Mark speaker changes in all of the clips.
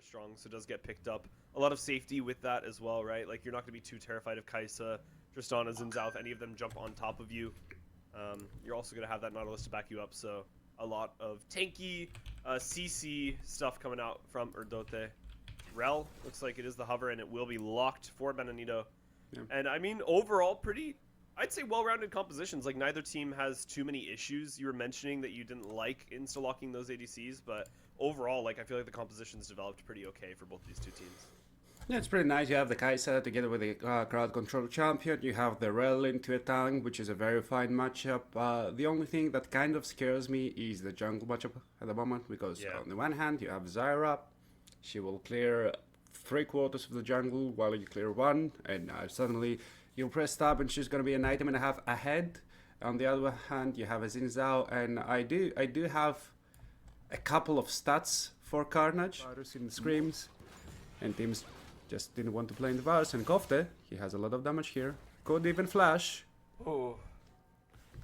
Speaker 1: strong, so it does get picked up. A lot of safety with that as well, right? Like, you're not going to be too terrified of Kai'Sa, Tristana, Xin Zhao, if any of them jump on top of you. You're also going to have that Nautilus to back you up, so a lot of tanky CC stuff coming out from Erdote. Rel looks like it is the hover, and it will be locked for Benanito. Yeah. And I mean, overall, pretty, I'd say, well-rounded compositions. Like, neither team has too many issues. You were mentioning that you didn't like insta-locking those ADCs, but overall, like, I feel like the composition's developed pretty okay for both these two teams.
Speaker 2: Yeah, it's pretty nice. You have the Kai'Sa together with the crowd control champion. You have the Rel into a tank, which is a very fine matchup. The only thing that kind of scares me is the jungle matchup at the moment, because on the one hand, you have Zyra. She will clear 3/4 of the jungle while you clear one, and suddenly you press tab and she's going to be an item and a half ahead. On the other hand, you have a Xin Zhao, and I do have a couple of stats for Carnage in the screams, and teams just didn't want to play in the Vars. And Kofte, he has a lot of damage here. Could even flash.
Speaker 1: Oh,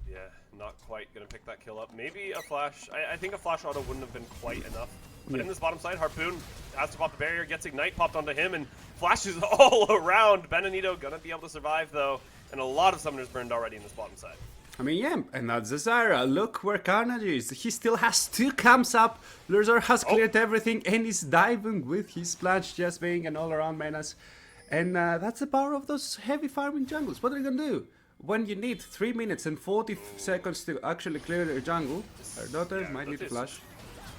Speaker 1: yeah, not quite gonna pick that kill up. Maybe a flash. I think a flash auto wouldn't have been quite enough. But in this bottom side, Harpoon has to pop the barrier, gets Ignite popped onto him, and flashes all around. Benanito gonna be able to survive though, and a lot of summoners burned already in this bottom side.
Speaker 2: I mean, yeah, and that's the Zyra. Look where Carnage is. He still has 2 camps up. Lurzor has cleared everything and is diving with his splash, just being an all-around menace. And that's the power of those heavy farming jungles. What are you gonna do when you need 3 minutes and 40 seconds to actually clear your jungle? Our daughter might need to flash.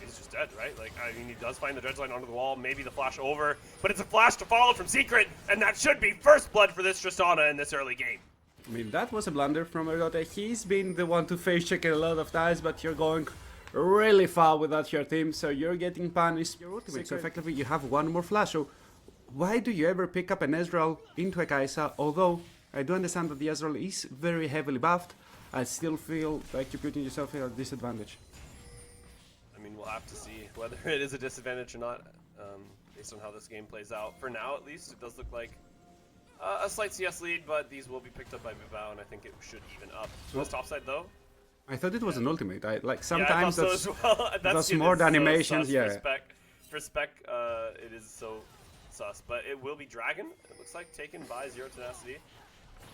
Speaker 1: He's just dead, right? Like, I mean, he does find the Dredgeline onto the wall, maybe the flash over, but it's a flash to follow from Secret, and that should be first blood for this Tristana in this early game.
Speaker 2: I mean, that was a blunder from Erdote. He's been the one to face check it a lot of times, but you're going really far without your team, so you're getting punished. Your ultimate, so effectively you have one more flash. So why do you ever pick up an Ezreal into a Kai'Sa? Although I do understand that the Ezreal is very heavily buffed, I still feel like you're putting yourself at a disadvantage.
Speaker 1: I mean, we'll have to see whether it is a disadvantage or not, based on how this game plays out. For now, at least, it does look like a slight CS lead, but these will be picked up by BO2, and I think it should even up. So this top side, though?
Speaker 2: I thought it was an ultimate. Like sometimes
Speaker 1: yeah, I thought so as well.
Speaker 2: that's more the animations.
Speaker 1: So
Speaker 2: yeah.
Speaker 1: For spec, it is so sus, but it will be Dragon. It looks like taken by Zero TENACITY.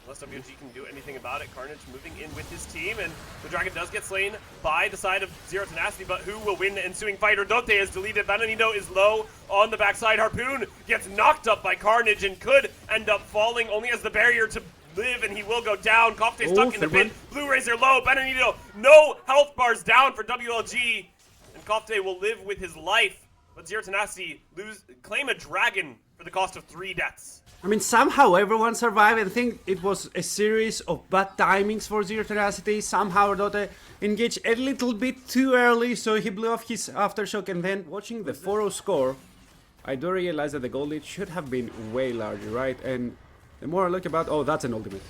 Speaker 1: Unless WLG can do anything about it. Carnage moving in with his team, and the Dragon does get slain by the side of Zero TENACITY, but who will win the ensuing fight? Erdote is deleted. Benanito is low on the backside. Harpoon gets knocked up by Carnage and could end up falling, only as the barrier to live, and he will go down. Kofte stuck in the pit. Blue Rays are low. Benanito, no health bars down for WLG, and Kofte will live with his life, but Zero TENACITY claim a Dragon for the cost of 3 deaths.
Speaker 2: I mean, somehow everyone survived. I think it was a series of bad timings for Zero TENACITY. Somehow Erdote engaged a little bit too early, so he blew off his aftershock. And then, watching the 4-0 score, I do realize that the goal lead should have been way larger, right? And the more I look about, oh, that's an ultimate.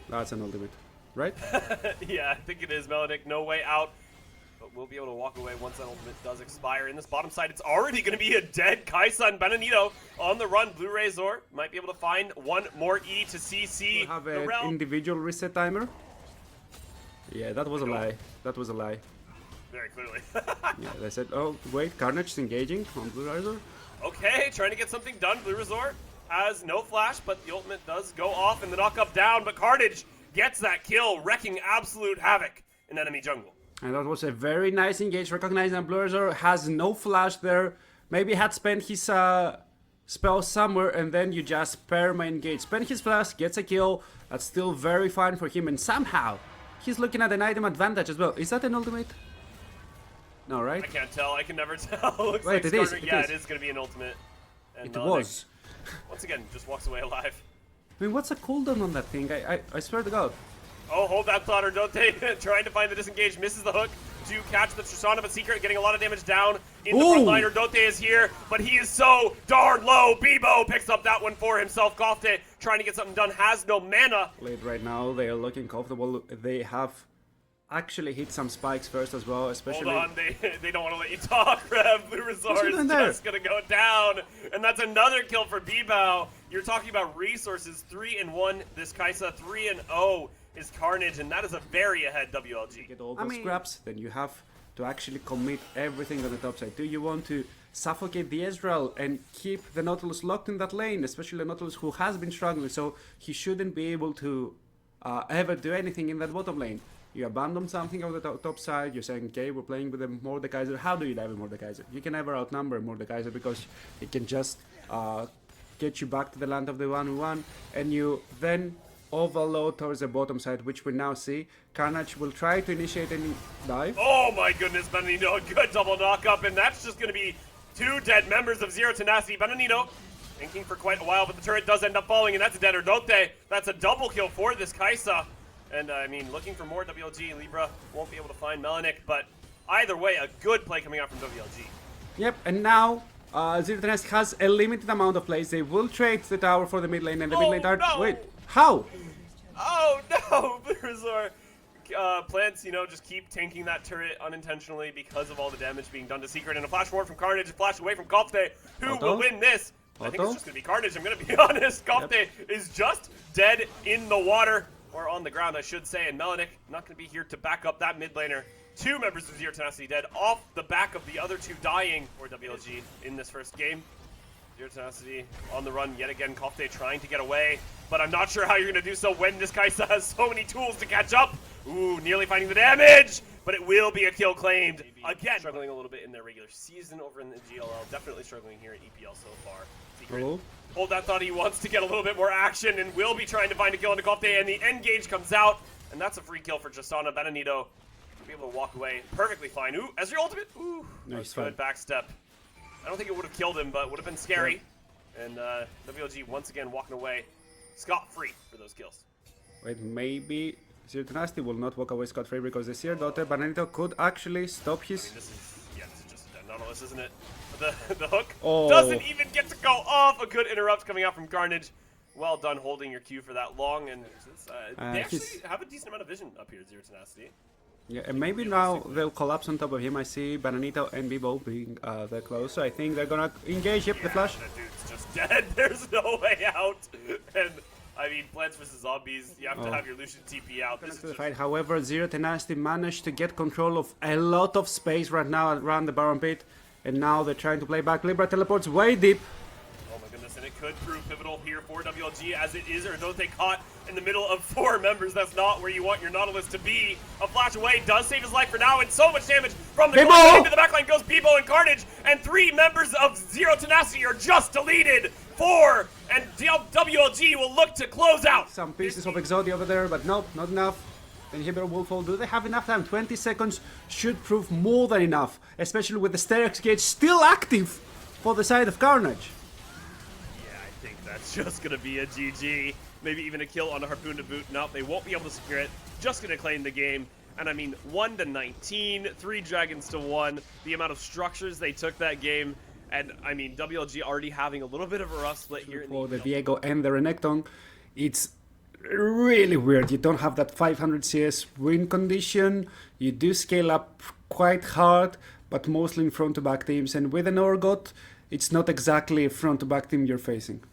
Speaker 2: That's an ultimate, right?
Speaker 1: Yeah, I think it is, Melodic. No way out. But we'll be able to walk away once that ultimate does expire. In this bottom side, it's already going to be a dead Kai'Sa, and Benanito on the run. Blue Razor might be able to find one more E to CC.
Speaker 2: We have an individual reset timer. Yeah, that was a lie. That was a lie.
Speaker 1: Very clearly.
Speaker 2: Yeah, they said, oh, wait, Carnage is engaging on Blue Razor.
Speaker 1: Okay, trying to get something done. Blue Razor has no flash, but the ultimate does go off and the knock up down. But Carnage gets that kill, wrecking absolute havoc in enemy jungle.
Speaker 2: And that was a very nice engage, recognizing that Blue Razor has no flash there. Maybe had spent his spell somewhere, and then you just perma-engage. Spend his flash, gets a kill. That's still very fine for him, and somehow he's looking at an item advantage as well. Is that an ultimate? No, right?
Speaker 1: I can't tell. I can never tell. Looks
Speaker 2: Wait,
Speaker 1: like
Speaker 2: it is.
Speaker 1: Yeah, it is going to be an ultimate. And
Speaker 2: it was.
Speaker 1: Once again, just walks away alive.
Speaker 2: I mean, what's the cooldown on that thing? I swear to God.
Speaker 1: Oh, hold that thought, Erdote trying to find the disengage, misses the hook to catch the Tristana, but Secret getting a lot of damage down in the front line. Erdote is here, but he is so darn low. Bebo picks up that one for himself. Kofte trying to get something done, has no mana.
Speaker 2: Late right now, they are looking comfortable. They have actually hit some spikes first as well, especially...
Speaker 1: Hold on, they don't want to let you talk, Rev. Blue Resort is just going to go down, and that's another kill for Bebo. You're talking about resources, 3-1 this Kai'Sa, 3-0 is Carnage, and that is a very ahead WLG.
Speaker 2: Get all those scraps, then you have to actually commit everything on the top side. Do you want to suffocate the Ezreal and keep the Nautilus locked in that lane, especially the Nautilus who has been struggling, so he shouldn't be able to ever do anything in that bottom lane. You abandon something on the top side, you're saying, okay, we're playing with the Mordekaiser. How do you die with Mordekaiser? You can never outnumber Mordekaiser because it can just get you back to the land of the 1v1, and you then overload towards the bottom side, which we now see. Carnage will try to initiate any dive.
Speaker 1: Oh my goodness, Benanito, good double knock up, and that's just going to be 2 dead members of Zero Tenacity. Benanito thinking for quite a while, but the turret does end up falling, and that's a dead Ordote. That's a double kill for this Kaisa. And I mean, looking for more WLG, Libra won't be able to find Melanik, but either way, a good play coming out from WLG.
Speaker 2: Yep, and now Zero Tenacity has a limited amount of plays. They will trade the tower for the mid lane, and the mid lane tower...
Speaker 1: No.
Speaker 2: Wait, how?
Speaker 1: Oh no, Resort. Plants, you know, just keep tanking that turret unintentionally because of all the damage being done to Secret, and a flash forward from Carnage, a flash away from Kofte, who will win this. I think it's just going to be Carnage, I'm going to be honest. Kofte is just dead in the water, or on the ground, I should say, and Melanik not going to be here to back up that mid laner. 2 members of Zero Tenacity dead off the back of the other 2 dying for WLG in this first game. Zero Tenacity on the run yet again. Kofte trying to get away, but I'm not sure how you're going to do so when this Kaisa has so many tools to catch up. Ooh, nearly finding the damage, but it will be a kill claimed. Again, struggling a little bit in their regular season over in the GLL. Definitely struggling here at EPL so far. Secret. Hold that thought, he wants to get a little bit more action and will be trying to find a kill into Kofte, and the engage comes out, and that's a free kill for Justana. Benanito will be able to walk away perfectly fine. Ooh, Ezreal ultimate. Ooh, nice good backstep. I don't think it would have killed him, but would have been scary. Yeah. And WLG once again walking away scot-free for those kills.
Speaker 2: Wait, maybe Zero Tenacity will not walk away scot-free because the Seer Daughter Benanito could actually stop his...
Speaker 1: I mean, this is just a dead Nautilus, isn't it? The hook doesn't even get to go off. A good interrupt coming out from Carnage. Well done holding your Q for that long, and they actually have a decent amount of vision up here, Zero Tenacity.
Speaker 2: Yeah, and maybe now they'll collapse on top of him. I see Benanito and Bibo being that close, so I think they're gonna engage. Yep, the flash.
Speaker 1: That dude's just dead. There's no way out. And I mean, Plants vs Zombies, you have to have your Lucian TP out. This is just...
Speaker 2: fight. However, Zero Tenacity managed to get control of a lot of space right now around the Baron Pit, and now they're trying to play back. Libra teleports way deep.
Speaker 1: Oh my goodness, and it could prove pivotal here for WLG as it is, or don't they caught in the middle of 4 members. That's not where you want your Nautilus to be. A flash away does save his life for now, and so much damage from the corner into the backline goes Bibo and Carnage, and 3 members of Zero Tenacity are just deleted. 4, and WLG will look to close out.
Speaker 2: Some pieces of Exodia over there, but nope, not enough. The inhibitor will fall. Do they have enough time? 20 seconds should prove more than enough, especially with the Sterex gauge still active for the side of Carnage.
Speaker 1: Yeah, I think that's just going to be a GG. Maybe even a kill on a Harpoon to boot. Nope, they won't be able to secure it. Just going to claim the game. And I mean, 1-19, 3 dragons to 1. The amount of structures they took that game. And I mean, WLG already having a little bit of a rough split here.
Speaker 2: For the Viego and the Renekton, it's really weird. You don't have that 500 CS win condition. You do scale up quite hard, but mostly in front to back teams. And with an Orgot, it's not exactly a front to back team you're facing.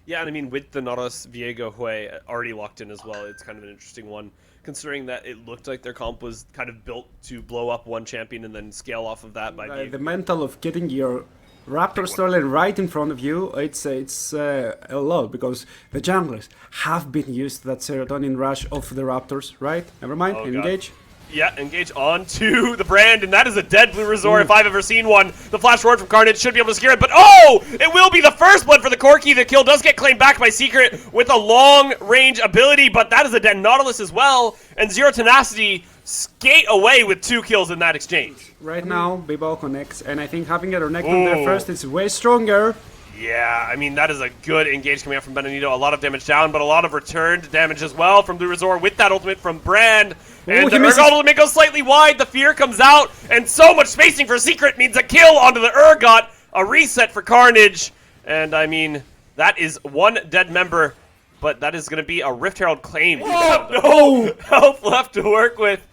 Speaker 1: Yeah, and I mean, with the Nautilus Viego Hui already locked in as well, it's kind of an interesting one, considering that it looked like their comp was kind of built to blow up one champion and then scale off of that by
Speaker 2: the mental of getting your Raptor storyline right in front of you, it's a lot, because the junglers have been used to that serotonin rush of the Raptors, right? Never mind, engage.
Speaker 1: God. Yeah, engage onto the brand, and that is a dead blue resort if I've ever seen one. The flash forward from Carnage should be able to secure it, but oh! It will be the first blood for the Corki. The kill does get claimed back by Secret with a long-range ability, but that is a dead Nautilus as well, and Zero Tenacity skate away with 2 kills in that exchange.
Speaker 2: Right now, Bibo connects, and I think having a Renekton there first is way stronger.
Speaker 1: Yeah, I mean, that is a good engage coming out from Benanito. A lot of damage down, but a lot of returned damage as well from Blue Resort with that ultimate from Brand. And the Urgot ultimate goes slightly wide. The fear comes out, and so much spacing for Secret means a kill onto the Urgot. A reset for Carnage. And, I mean, that is 1 dead member, but that is going to be a Rift Herald claim. No health left to work with.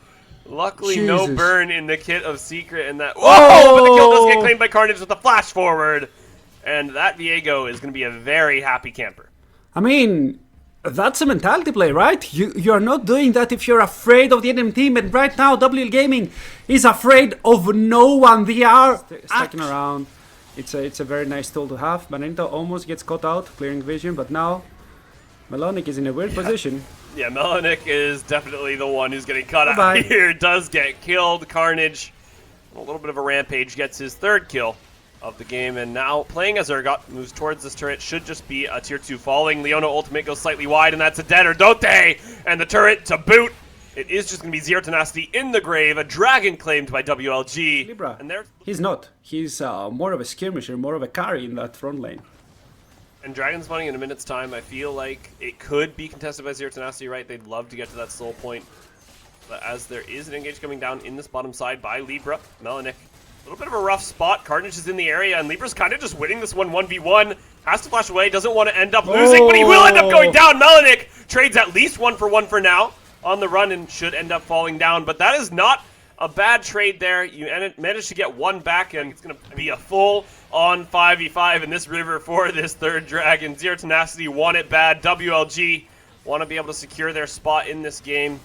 Speaker 1: Luckily, no burn in the kit of Secret, and that. Whoa! But the kill does get claimed by Carnage with a flash forward. And that Viego is going to be a very happy camper.
Speaker 2: I mean, that's a mentality play, right? You're not doing that if you're afraid of the enemy team. And right now, WLGAMING is afraid of no one. They are stacking around. It's a very nice tool to have. Benito almost gets caught out, clearing vision, but now Melonic is in a weird position.
Speaker 1: Yeah, Melonic is definitely the one who's getting cut
Speaker 2: Bye-bye.
Speaker 1: out here. Does get killed. Carnage, a little bit of a rampage, gets his 3rd kill of the game, and now playing as Urgot moves towards this turret. Should just be a tier 2 falling. Leona ultimate goes slightly wide, and that's a dead Erdote, and the turret to boot. It is just going to be Zero Tenacity in the grave, a dragon claimed by WLG.
Speaker 2: Libra.
Speaker 1: And there,
Speaker 2: He's not. He's more of a skirmisher, more of a carry in that front lane.
Speaker 1: and Dragon spawning in a minute's time. I feel like it could be contested by Zero Tenacity, right? They'd love to get to that soul point. But as there is an engage coming down in this bottom side by Libra, Melonic, a little bit of a rough spot. Carnage is in the area, and Libra's kind of just winning this one 1v1. Has to flash away, doesn't want to end up losing, but he will end up going down. Melonic trades at least 1-for-1 for now on the run and should end up falling down. But that is not a bad trade there. You managed to get one back, and it's going to be a full-on 5v5 in this river for this 3rd dragon. Zero Tenacity want it bad. WLG want to be able to secure their spot in this game.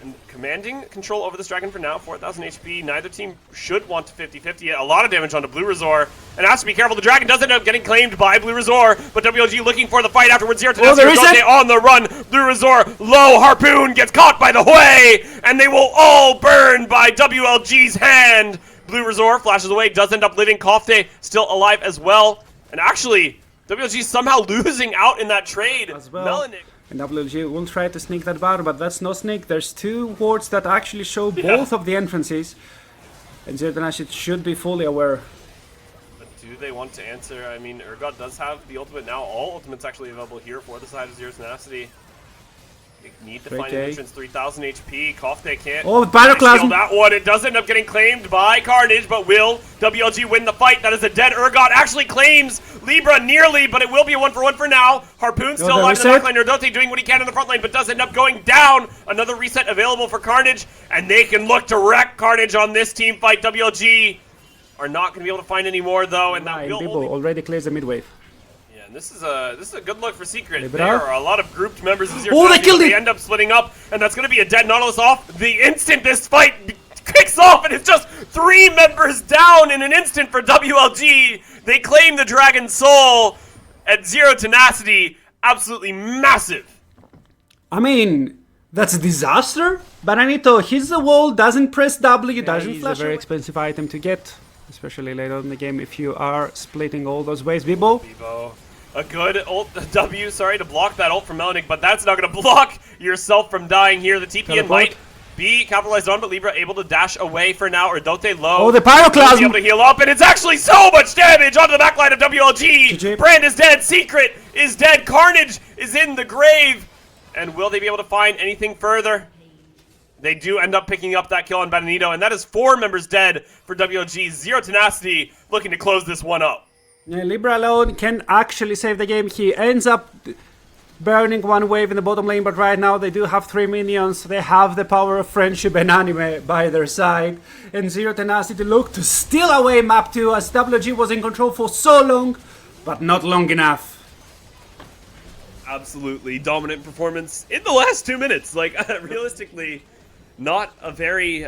Speaker 1: And commanding control over this dragon for now, 4,000 HP. Neither team should want to 50-50. A lot of damage onto Blue Razor. And has to be careful. The dragon does end up getting claimed by Blue Razor, but WLG looking for the fight afterwards. Zero Tenacity on the run. Blue Razor, low harpoon, gets caught by the Hui, and they will all burn by WLG's hand. Blue Razor flashes away, does end up living. Kofte still alive as well. And actually, WLG somehow losing out in that trade.
Speaker 2: As well.
Speaker 1: Melonic.
Speaker 2: And WLG will try to sneak that bar, but that's no sneak. There's 2 wards that actually show both of the entrances. And Zero Tenacity should be fully aware.
Speaker 1: But do they want to answer? I mean, Urgot does have the ultimate now. All ultimates actually available here for the side of Zero Tenacity. They need to find an entrance. 3,000 HP. Kofte can't.
Speaker 2: Oh, Pyroclasm!
Speaker 1: Shield that one. It does end up getting claimed by Carnage, but will WLG win the fight? That is a dead Urgot. Actually claims Libra nearly, but it will be a 1-for-1 for now. Harpoon still alive in the back line. Erdote doing what he can in the front lane, but does end up going down. Another reset available for Carnage, and they can look to wreck Carnage on this team fight. WLG are not going to be able to find any more, though, and that will only...
Speaker 2: already clears the mid wave.
Speaker 1: Yeah, and this is a good look for Secret.
Speaker 2: Libra?
Speaker 1: There are a lot of grouped members of Zero.
Speaker 2: Oh, they killed it!
Speaker 1: They end up splitting up, and that's going to be a dead Nautilus off the instant this fight kicks off, and it's just 3 members down in an instant for WLG. They claim the Dragon Soul at Zero Tenacity. Absolutely massive.
Speaker 2: I mean, that's a disaster. Bananito hits the wall, doesn't press W, doesn't flash. It's a very expensive item to get, especially later in the game if you are splitting all those ways. Bibo.
Speaker 1: A good ult W, sorry, to block that ult from Melonic, but that's not going to block yourself from dying here. The TPN might be capitalized on, but Libra able to dash away for now. Erdote low.
Speaker 2: Oh, the Pyroclasm!
Speaker 1: Able to heal up, and it's actually so much damage onto the backline of WLG.
Speaker 2: GG.
Speaker 1: Brand is dead. Secret is dead. Carnage is in the grave. And will they be able to find anything further? They do end up picking up that kill on Benito, and that is 4 members dead for WLG. Zero Tenacity looking to close this one up.
Speaker 2: Yeah, Libra alone can actually save the game. He ends up burning one wave in the bottom lane, but right now they do have 3 minions. They have the power of friendship and anime by their side. And Zero Tenacity look to steal away map 2 as WLG was in control for so long, but not long enough.
Speaker 1: Absolutely dominant performance in the last 2 minutes. Like, realistically, not a very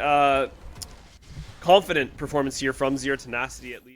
Speaker 1: confident performance here from Zero Tenacity, at least.